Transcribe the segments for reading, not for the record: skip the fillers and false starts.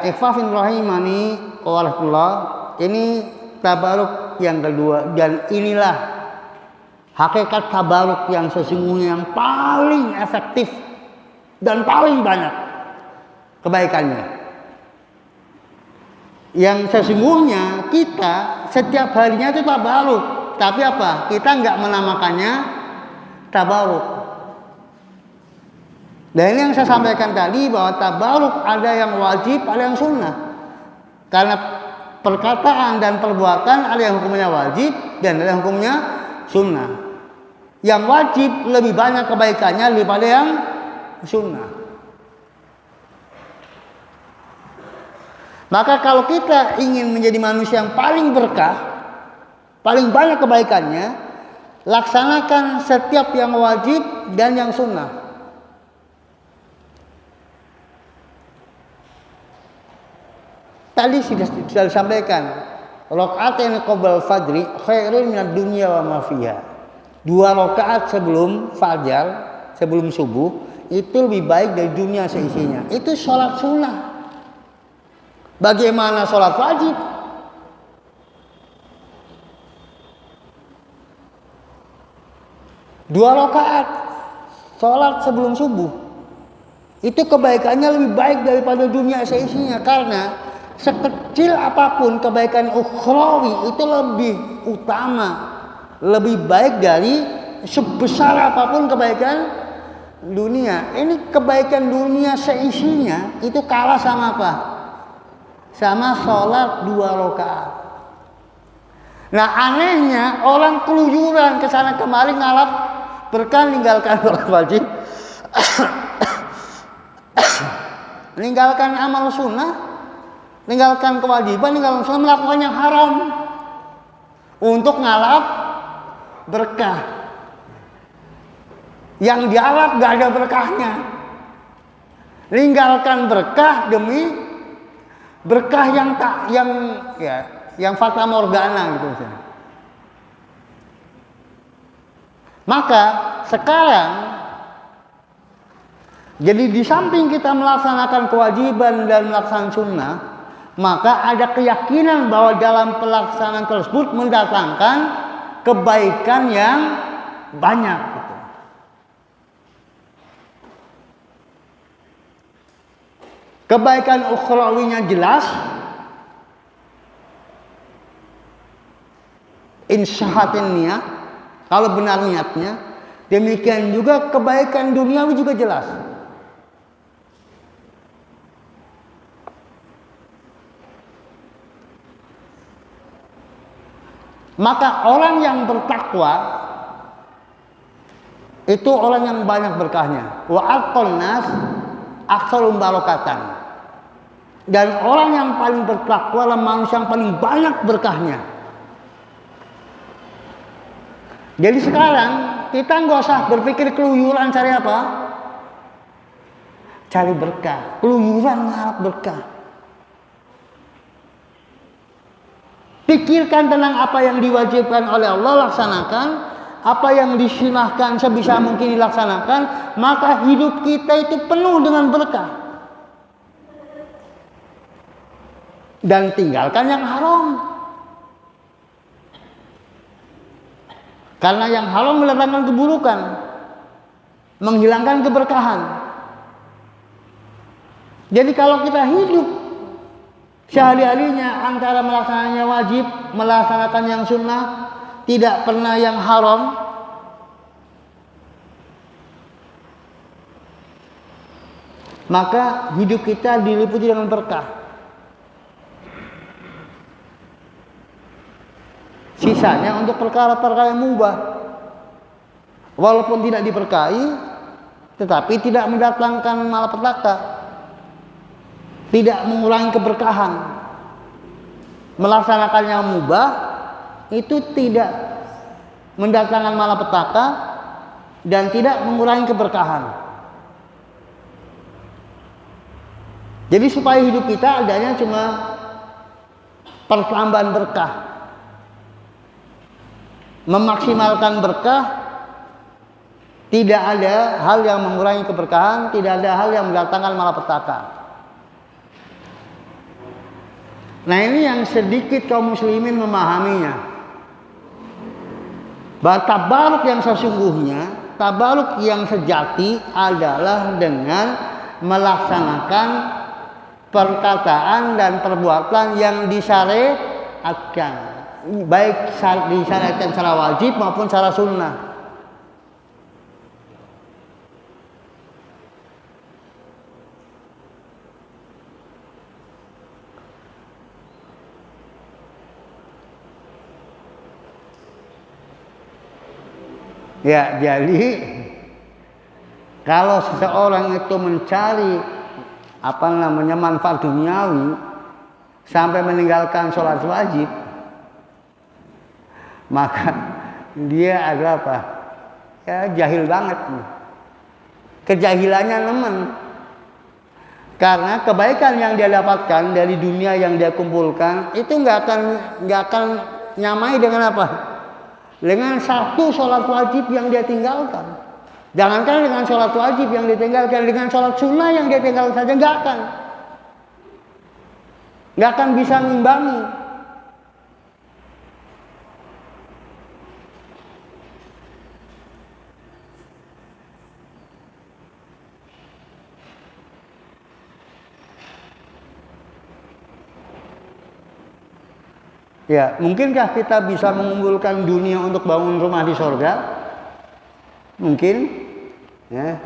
Ikhwafin rahimani wallah, ini tabaruk yang kedua, dan inilah hakikat tabaruk yang sesungguhnya yang paling efektif dan paling banyak kebaikannya. Yang sesungguhnya kita setiap harinya itu tabaruk, tapi apa? Kita nggak menamakannya tabaruk. Dan ini yang saya sampaikan tadi, bahwa tabaruk ada yang wajib, ada yang sunnah. Karena perkataan dan perbuatan ada yang hukumnya wajib dan ada yang hukumnya sunnah. Yang wajib lebih banyak kebaikannya daripada yang sunnah. Maka kalau kita ingin menjadi manusia yang paling berkah, paling banyak kebaikannya, laksanakan setiap yang wajib dan yang sunnah. Tadi sudah disampaikan, rakaatain qabla fajri khairun minad dunya wa ma fiha. 2 rakaat sebelum fajar, sebelum subuh, itu lebih baik dari dunia seisinya. Itu sholat sunnah. Bagaimana sholat wajib? Dua rakaat sholat sebelum subuh, itu kebaikannya lebih baik daripada dunia seisinya. Karena sekecil apapun kebaikan ukhrawi itu lebih utama, lebih baik dari sebesar apapun kebaikan dunia. Ini kebaikan dunia seisinya itu kalah sama apa? Sama sholat 2 rakaat. Nah anehnya orang keluyuran kesana kemari ngalap berkah, ninggalkan sholat wajib, meninggalkan amal sunnah, meninggalkan kewajiban, meninggalkan sunnah, melakukan yang haram untuk ngalap berkah. Yang dialap gak ada berkahnya. Meninggalkan berkah demi berkah yang fata morgana gitu. Maka sekarang, jadi di samping kita melaksanakan kewajiban dan melaksanakan sunnah, maka ada keyakinan bahwa dalam pelaksanaan tersebut mendatangkan kebaikan yang banyak. Gitu. Kebaikan ukhrawinya jelas, insyahatin niat, kalau benar niatnya. Demikian juga kebaikan duniawi juga jelas. Maka orang yang bertakwa itu orang yang banyak berkahnya. Wa aqall nas aktsarum barakatan. Dan orang yang paling bertakwa adalah manusia yang paling banyak berkahnya. Jadi sekarang kita nggak usah berpikir keluyuran cari apa? Cari berkah. Keluyuran ngarep berkah. Pikirkan tentang apa yang diwajibkan oleh Allah, laksanakan. Apa yang disunahkan sebisa mungkin dilaksanakan. Maka hidup kita itu penuh dengan berkah. Dan tinggalkan yang haram. Karena yang haram mendatangkan keburukan, menghilangkan keberkahan. Jadi kalau kita hidup sehari-harinya antara melaksanakannya wajib, melaksanakan yang sunnah, tidak pernah yang haram, maka hidup kita diliputi dengan berkah. Sisanya untuk perkara-perkara yang mubah, walaupun tidak diberkahi, tetapi tidak mendatangkan malapetaka, tidak mengurangi keberkahan. Melaksanakan yang mubah itu tidak mendatangkan malapetaka dan tidak mengurangi keberkahan. Jadi supaya hidup kita adanya cuma pertambahan berkah, memaksimalkan berkah, tidak ada hal yang mengurangi keberkahan, tidak ada hal yang mendatangkan malapetaka. Nah ini yang sedikit kaum muslimin memahaminya. Bahwa tabaruk yang sesungguhnya, tabaruk yang sejati adalah dengan melaksanakan perkataan dan perbuatan yang disyariatkan, baik disyariatkan secara wajib maupun secara sunnah. Ya, jadi kalau seseorang itu mencari manfaat duniawi sampai meninggalkan sholat wajib, maka dia adalah apa? Ya, jahil banget. Kejahilannya nemen. Karena kebaikan yang dia dapatkan dari dunia yang dia kumpulkan itu nggak akan nyamai dengan apa? Dengan satu sholat wajib yang dia tinggalkan. Jangankan dengan sholat wajib yang ditinggalkan, dengan sholat sunnah yang dia tinggalkan saja nggak akan bisa mengimbangi. Ya, mungkinkah kita bisa mengumpulkan dunia untuk bangun rumah di sorga? Mungkin. Ya,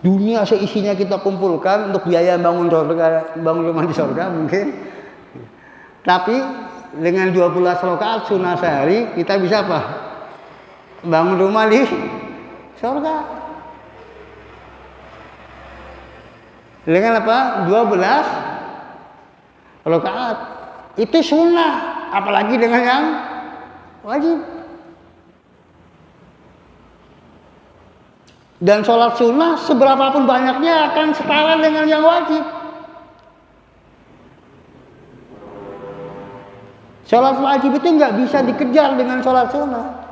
dunia seisinya kita kumpulkan untuk biaya bangun rumah di sorga, mungkin. Tapi dengan 12 rakaat sunnah sehari kita bisa apa? Bangun rumah di sorga. Dengan apa? 12 rakaat. Itu sunnah. Apalagi dengan yang wajib. Dan sholat sunnah seberapapun banyaknya akan setara dengan yang wajib. Sholat wajib itu nggak bisa dikejar dengan sholat sunnah.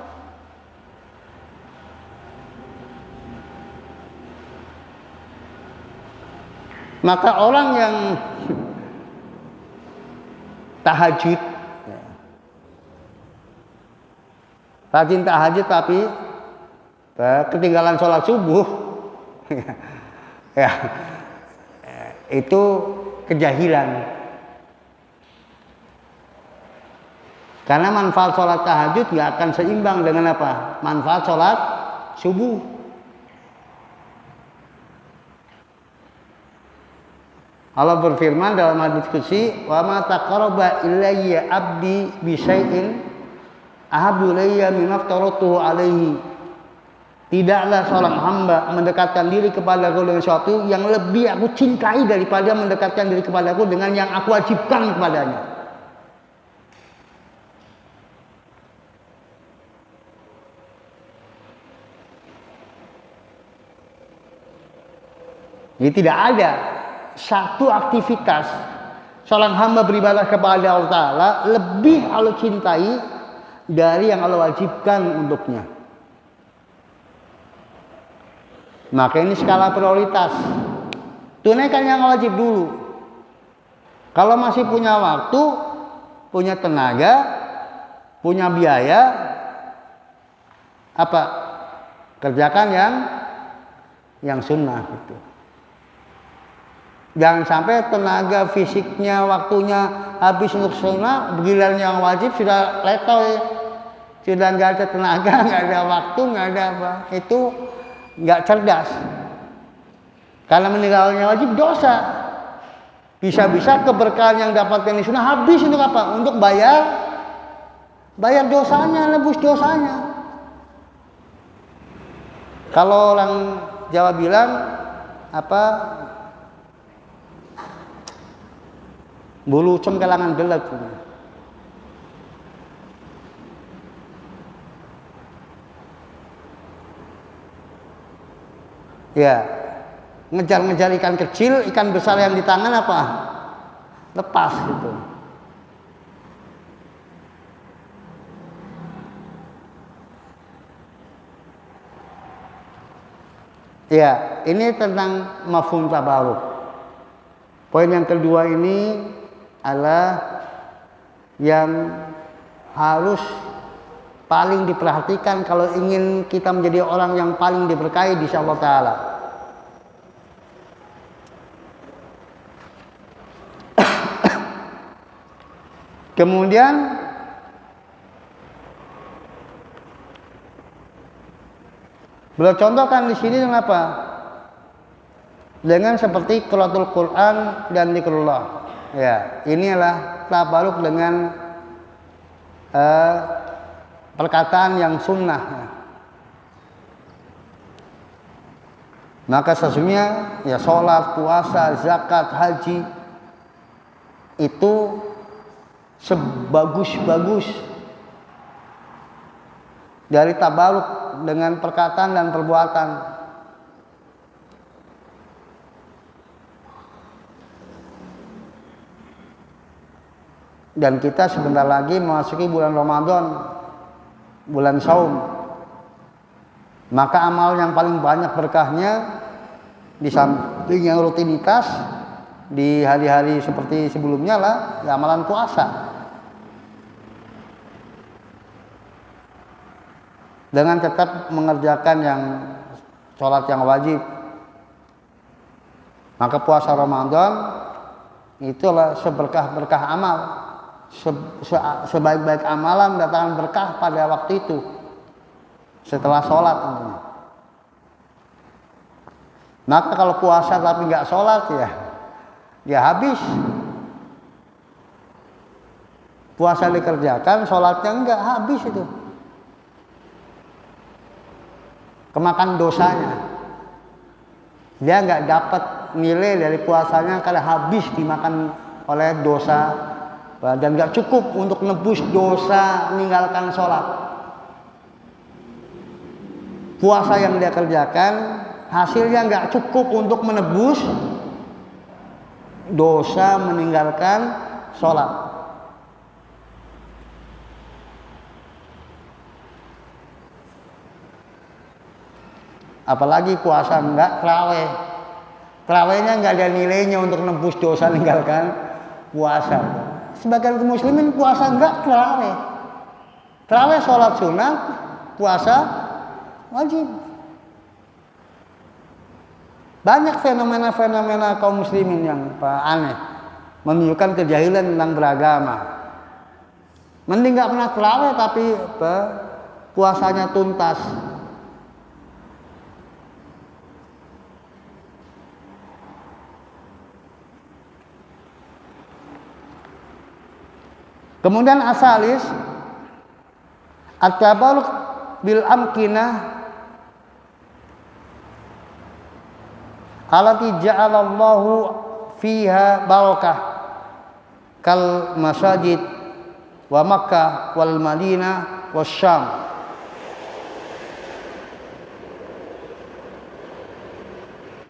Maka orang yang tahajud, rajin tahajud tapi ketinggalan sholat subuh, ya itu kejahilan. Karena manfaat sholat tahajud nggak akan seimbang dengan apa? Manfaat sholat subuh. Allah berfirman dalam hadits qudsi, "Wa ma taqarraba ilayya 'abdi bi syai'in ahabbu ilayya mimma aftaratuhu alaihi." Tidaklah seorang hamba mendekatkan diri kepadaku dengan sesuatu yang lebih aku cintai daripada mendekatkan diri kepadaku dengan yang aku wajibkan kepadanya. Jadi tidak ada satu aktivitas seorang hamba beribadah kepada Allah Ta'ala lebih Allah cintai dari yang Allah wajibkan untuknya. Maka ini skala prioritas. Tunaikan yang wajib dulu. Kalau masih punya waktu, punya tenaga, punya biaya, apa? Kerjakan yang sunnah gitu. Jangan sampai tenaga fisiknya, waktunya habis untuk sunnah, giliran yang wajib sudah letoy, sudah nggak ada tenaga, nggak ada waktu, nggak ada apa. Itu nggak cerdas. Karena meninggalnya wajib dosa. Bisa-bisa keberkahan yang dapatkan di sunnah habis untuk apa? Untuk bayar dosanya, nebus dosanya. Kalau orang Jawa bilang apa? Bulu cengkelangan gelap. Ya, ngejar-ngejar ikan kecil, ikan besar yang di tangan apa? Lepas gitu. Ya, ini tentang mafhum tabaruk. Poin yang kedua ini adalah yang harus paling diperhatikan kalau ingin kita menjadi orang yang paling diberkahi di sisi Allah Ta'ala. Kemudian beliau contohkan di sini dengan apa? Dengan seperti qiraatul Quran dan zikrullah. Ya, inilah tabaruk dengan perkataan yang sunnah. Maka sesungguhnya ya sholat, puasa, zakat, haji itu sebagus-bagus dari tabaruk dengan perkataan dan perbuatan. Dan kita sebentar lagi memasuki bulan Ramadan, bulan saum. Maka amal yang paling banyak berkahnya di samping yang rutinitas di hari-hari seperti sebelumnya lah ya amalan puasa. Dengan tetap mengerjakan yang sholat yang wajib. Maka puasa Ramadan itulah seberkah-berkah amal. Sebaik-baik amalan datang berkah pada waktu itu setelah sholat tentunya. Maka kalau puasa tapi nggak sholat ya habis. Puasa dikerjakan, sholatnya enggak, habis itu. Kemakan dosanya. Dia nggak dapat nilai dari puasanya karena habis dimakan oleh dosa dan nggak cukup untuk nebus dosa meninggalkan sholat. Puasa yang dia kerjakan hasilnya nggak cukup untuk menebus dosa meninggalkan sholat. Apalagi puasa enggak terawih. Terawihnya enggak ada nilainya untuk nebus dosa meninggalkan puasa. Sebagian kaum muslimin puasa enggak terawih. Terawih sholat sunat, puasa wajib. Banyak fenomena-fenomena kaum muslimin yang aneh, menunjukkan kejahilan tentang beragama. Mending enggak pernah terawih tapi puasanya tuntas. Kemudian asalis at-tabarruk bil amkinah allati ja'alallahu fiha barakah kal masajid wa Makkah wal Madinah wasyam.